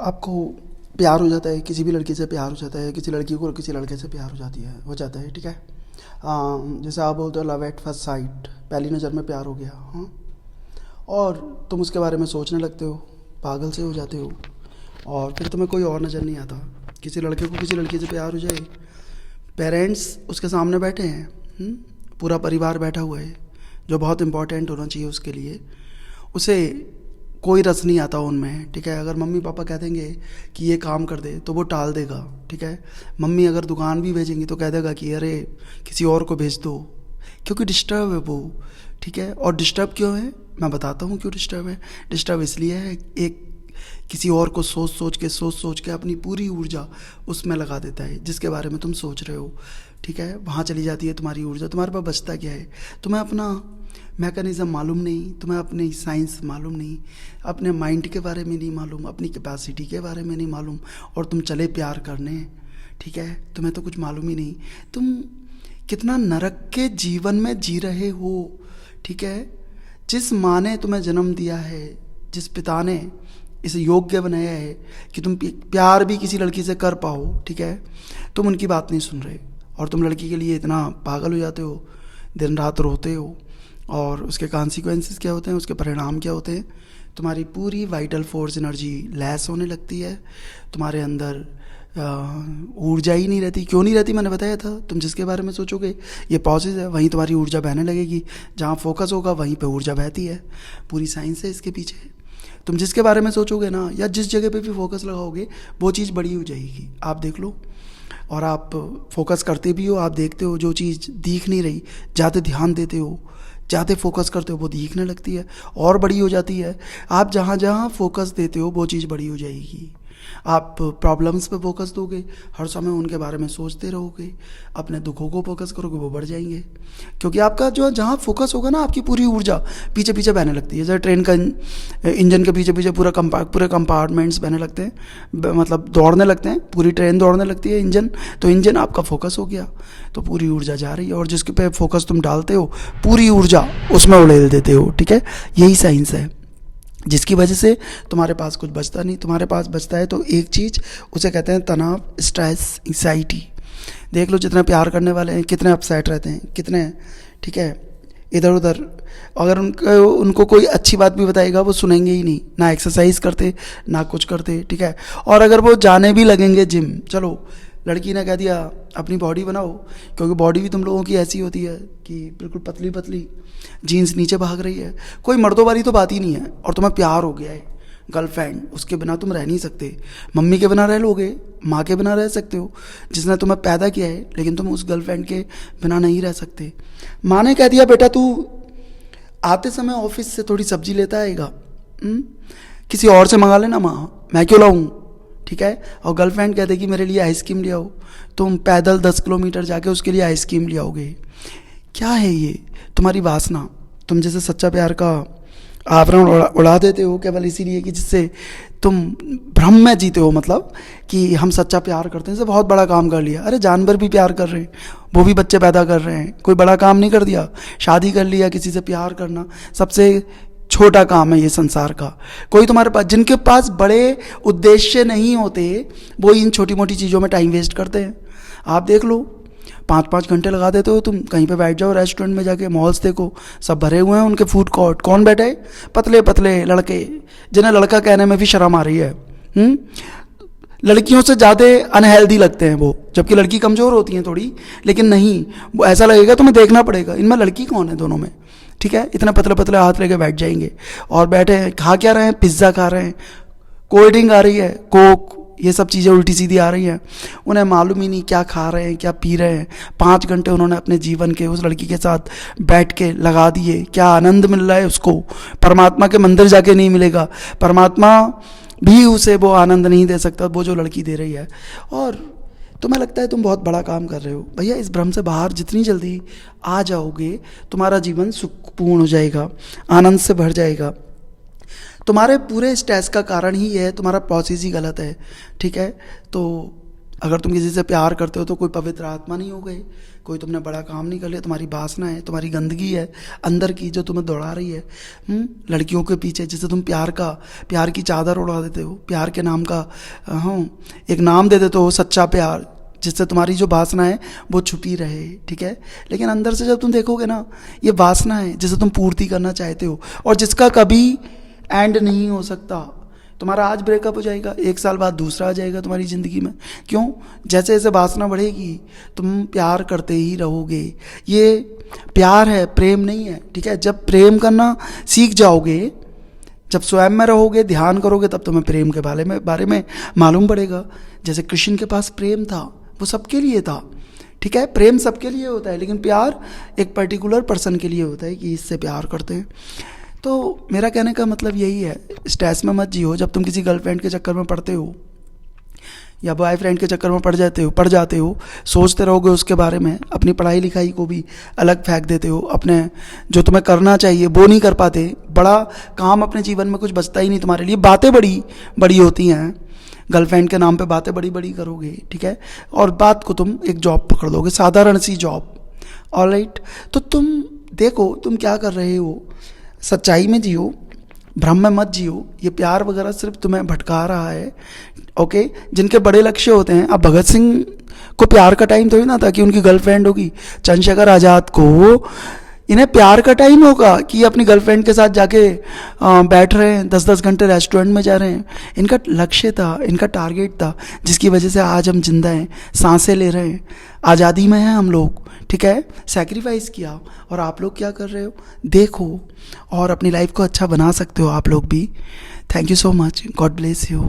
आपको प्यार हो जाता है, किसी भी लड़की से प्यार हो जाता है, किसी लड़की को किसी लड़के से प्यार हो जाता है, ठीक है। जैसे आप बोलते हो लव एट फर्स्ट साइट, पहली नज़र में प्यार हो गया, हाँ। और तुम उसके बारे में सोचने लगते हो, पागल से हो जाते हो, और फिर तुम्हें कोई और नज़र नहीं आता। किसी लड़के को किसी लड़की से प्यार हो जाए, पेरेंट्स उसके सामने बैठे हैं, पूरा परिवार बैठा हुआ है, जो बहुत इम्पोर्टेंट होना चाहिए उसके लिए, उसे कोई रस नहीं आता उनमें, ठीक है। अगर मम्मी पापा कह देंगे कि ये काम कर दे तो वो टाल देगा, ठीक है। मम्मी अगर दुकान भी भेजेंगी तो कह देगा कि अरे किसी और को भेज दो, क्योंकि डिस्टर्ब है वो, ठीक है। और डिस्टर्ब क्यों है, मैं बताता हूँ क्यों डिस्टर्ब है। डिस्टर्ब इसलिए है, एक किसी और को सोच सोच के अपनी पूरी ऊर्जा उसमें लगा देता है जिसके बारे में तुम सोच रहे हो, ठीक है। वहाँ चली जाती है तुम्हारी ऊर्जा, तुम्हारे पास बचता क्या है। तुम्हें अपना मैकेनिज़्म मालूम नहीं, तुम्हें अपनी साइंस मालूम नहीं, अपने माइंड के बारे में नहीं मालूम, अपनी कैपेसिटी के बारे में नहीं मालूम, और तुम चले प्यार करने, ठीक है। तुम्हें तो कुछ मालूम ही नहीं, तुम कितना नरक के जीवन में जी रहे हो, ठीक है। जिस माँ ने तुम्हें जन्म दिया है, जिस पिता ने इसे योग्य बनाया है कि तुम प्यार भी किसी लड़की से कर पाओ, ठीक है, तुम उनकी बात नहीं सुन रहे, और तुम लड़की के लिए इतना पागल हो जाते हो, दिन रात रोते हो। और उसके कॉन्सिक्वेंसेस क्या होते हैं, उसके परिणाम क्या होते हैं। तुम्हारी पूरी वाइटल फोर्स एनर्जी लैस होने लगती है, तुम्हारे अंदर ऊर्जा ही नहीं रहती। क्यों नहीं रहती, मैंने बताया था। तुम जिसके बारे में सोचोगे ये पॉजिटिव है, वहीं तुम्हारी ऊर्जा बहने लगेगी। जहाँ फोकस होगा वहीं पे ऊर्जा बहती है, पूरी साइंस है इसके पीछे। तुम जिसके बारे में सोचोगे ना, या जिस जगह पे भी फोकस लगाओगे, वो चीज़ बड़ी हो जाएगी, आप देख लो। और आप फोकस करते भी हो, आप देखते हो जो चीज़ दिख नहीं रही, ज़्यादा ध्यान देते हो, ज़्यादा फोकस करते हो, वो दिखने लगती है और बड़ी हो जाती है। आप जहाँ जहाँ फोकस देते हो वो चीज़ बड़ी हो जाएगी। आप प्रॉब्लम्स पे फोकस दोगे, हर समय उनके बारे में सोचते रहोगे, अपने दुखों को फोकस करोगे, वो बढ़ जाएंगे। क्योंकि आपका जो जहाँ फोकस होगा ना, आपकी पूरी ऊर्जा पीछे पीछे बहने लगती है। जैसे ट्रेन का इंजन के पीछे पीछे पूरे कंपार्टमेंट्स बहने लगते हैं, मतलब दौड़ने लगते हैं, पूरी ट्रेन दौड़ने लगती है इंजन। तो इंजन आपका फोकस हो गया, तो पूरी ऊर्जा जा रही है, और जिसके पे फोकस तुम डालते हो पूरी ऊर्जा उसमें उड़ेल देते हो, ठीक है। यही साइंस है, जिसकी वजह से तुम्हारे पास कुछ बचता नहीं। तुम्हारे पास बचता है तो एक चीज़, उसे कहते हैं तनाव, स्ट्रेस, एंग्जाइटी। देख लो जितने प्यार करने वाले हैं कितने अपसेट रहते हैं, कितने, ठीक है, इधर उधर। अगर उनको कोई अच्छी बात भी बताएगा वो सुनेंगे ही नहीं, ना एक्सरसाइज करते ना कुछ करते, ठीक है। और अगर वो जाने भी लगेंगे जिम, चलो लड़की ने कह दिया अपनी बॉडी बनाओ, क्योंकि बॉडी भी तुम लोगों की ऐसी होती है कि बिल्कुल पतली पतली, जीन्स नीचे भाग रही है, कोई मर्दों वाली तो बात ही नहीं है। और तुम्हें प्यार हो गया है, गर्लफ्रेंड, उसके बिना तुम रह नहीं सकते। मम्मी के बिना रह लोगे, माँ के बिना रह सकते हो, जिसने तुम्हें पैदा किया है, लेकिन तुम उस गर्लफ्रेंड के बिना नहीं रह सकते। माँ ने कह दिया बेटा तू आते समय ऑफिस से थोड़ी सब्जी लेता आएगा, किसी और से मंगा लेना माँ, मैं क्यों लाऊं, ठीक है। और गर्लफ्रेंड कह देगी मेरे लिए आइसक्रीम ले आओ, तुम पैदल 10 किलोमीटर जाके उसके लिए आइसक्रीम ले आओगे। क्या है ये, तुम्हारी वासना। तुम जैसे सच्चा प्यार का आवरण उड़ा देते हो केवल इसीलिए कि जिससे तुम भ्रम में जीते हो, मतलब कि हम सच्चा प्यार करते हैं, जैसे बहुत बड़ा काम कर लिया। अरे जानवर भी प्यार कर रहे हैं, वो भी बच्चे पैदा कर रहे हैं, कोई बड़ा काम नहीं कर दिया। शादी कर लिया, किसी से प्यार करना सबसे छोटा काम है ये संसार का। कोई तुम्हारे पास, जिनके पास बड़े उद्देश्य नहीं होते, वो इन छोटी मोटी चीज़ों में टाइम वेस्ट करते हैं। आप देख लो, 5-5 घंटे लगा देते हो तुम, कहीं पे बैठ जाओ रेस्टोरेंट में जाके, मॉल्स देखो सब भरे हुए हैं उनके फूड कोर्ट। कौन बैठे है, पतले पतले लड़के, जिन्हें लड़का कहने में भी शर्म आ रही है। लड़कियों से ज़्यादा अनहेल्दी लगते हैं वो, जबकि लड़की कमज़ोर होती हैं थोड़ी, लेकिन नहीं, वो ऐसा लगेगा तुम्हें देखना पड़ेगा इनमें लड़की कौन है दोनों में, ठीक है। इतने पतले पतले हाथ लेके बैठ जाएंगे और बैठे हैं, खा क्या रहे हैं, पिज्ज़ा खा रहे हैं, कोल्ड ड्रिंक आ रही है, कोक, ये सब चीज़ें उल्टी सीधी आ रही हैं। उन्हें मालूम ही नहीं क्या खा रहे हैं, क्या पी रहे हैं। 5 घंटे उन्होंने अपने जीवन के उस लड़की के साथ बैठ के लगा दिए, क्या आनंद मिल रहा है उसको, परमात्मा के मंदिर जाके नहीं मिलेगा। परमात्मा भी उसे वो आनंद नहीं दे सकता वो जो लड़की दे रही है। और तुम्हें लगता है तुम बहुत बड़ा काम कर रहे हो। भैया इस भ्रम से बाहर जितनी जल्दी आ जाओगे, तुम्हारा जीवन सुखपूर्ण हो जाएगा, आनंद से भर जाएगा। तुम्हारे पूरे स्ट्रेस का कारण ही है तुम्हारा प्रोसेस ही गलत है, ठीक है। तो अगर तुम किसी से प्यार करते हो तो कोई पवित्र आत्मा नहीं हो गए, कोई तुमने बड़ा काम नहीं कर लिया, तुम्हारी वासना है, तुम्हारी गंदगी है अंदर की जो तुम्हें दौड़ा रही है लड़कियों के पीछे, जिसे तुम प्यार की चादर उड़ा देते हो, प्यार के नाम का एक नाम दे देते हो सच्चा प्यार, जिससे तुम्हारी जो वासना है वो छुपी रहे, ठीक है। लेकिन अंदर से जब तुम देखोगे ना, ये वासना है जिसे तुम पूर्ति करना चाहते हो और जिसका कभी एंड नहीं हो सकता। तुम्हारा आज ब्रेकअप हो जाएगा, 1 साल बाद दूसरा आ जाएगा तुम्हारी ज़िंदगी में। क्यों? जैसे जैसे वासना बढ़ेगी तुम प्यार करते ही रहोगे। ये प्यार है, प्रेम नहीं है, ठीक है। जब प्रेम करना सीख जाओगे, जब स्वयं में रहोगे, ध्यान करोगे, तब तुम्हें प्रेम के बारे में मालूम पड़ेगा। जैसे कृष्ण के पास प्रेम था, वो सबके लिए था, ठीक है। प्रेम सबके लिए होता है, लेकिन प्यार एक पर्टिकुलर पर्सन के लिए होता है कि इससे प्यार करते हैं। तो मेरा कहने का मतलब यही है, स्ट्रेस में मत जियो। जब तुम किसी गर्लफ्रेंड के चक्कर में पड़ते हो या बॉयफ्रेंड के चक्कर में पड़ जाते हो, सोचते रहोगे उसके बारे में, अपनी पढ़ाई लिखाई को भी अलग फेंक देते हो, अपने जो तुम्हें करना चाहिए वो नहीं कर पाते, बड़ा काम अपने जीवन में कुछ बचता ही नहीं तुम्हारे लिए, बातें बड़ी बड़ी होती हैं, गर्लफ्रेंड के नाम पे बातें बड़ी बड़ी करोगे, ठीक है। और बात को तुम एक जॉब पकड़ लोगे, साधारण सी जॉब, ऑलराइट। तो तुम देखो तुम क्या कर रहे हो, सच्चाई में जियो, भ्रम में मत जियो। ये प्यार वगैरह सिर्फ तुम्हें भटका रहा है, ओके। जिनके बड़े लक्ष्य होते हैं, अब भगत सिंह को प्यार का टाइम तो ही ना था कि उनकी गर्लफ्रेंड होगी, चंद्रशेखर आज़ाद को इन्हें प्यार का टाइम होगा कि अपनी गर्लफ्रेंड के साथ जाके बैठ रहे हैं, 10-10 घंटे रेस्टोरेंट में जा रहे हैं। इनका लक्ष्य था, इनका टारगेट था, जिसकी वजह से आज हम जिंदा हैं, सांसें ले रहे हैं, आज़ादी में हैं हम लोग, ठीक है। सैक्रिफाइस किया। और आप लोग क्या कर रहे हो देखो, और अपनी लाइफ को अच्छा बना सकते हो आप लोग भी। Thank you so much, God bless you.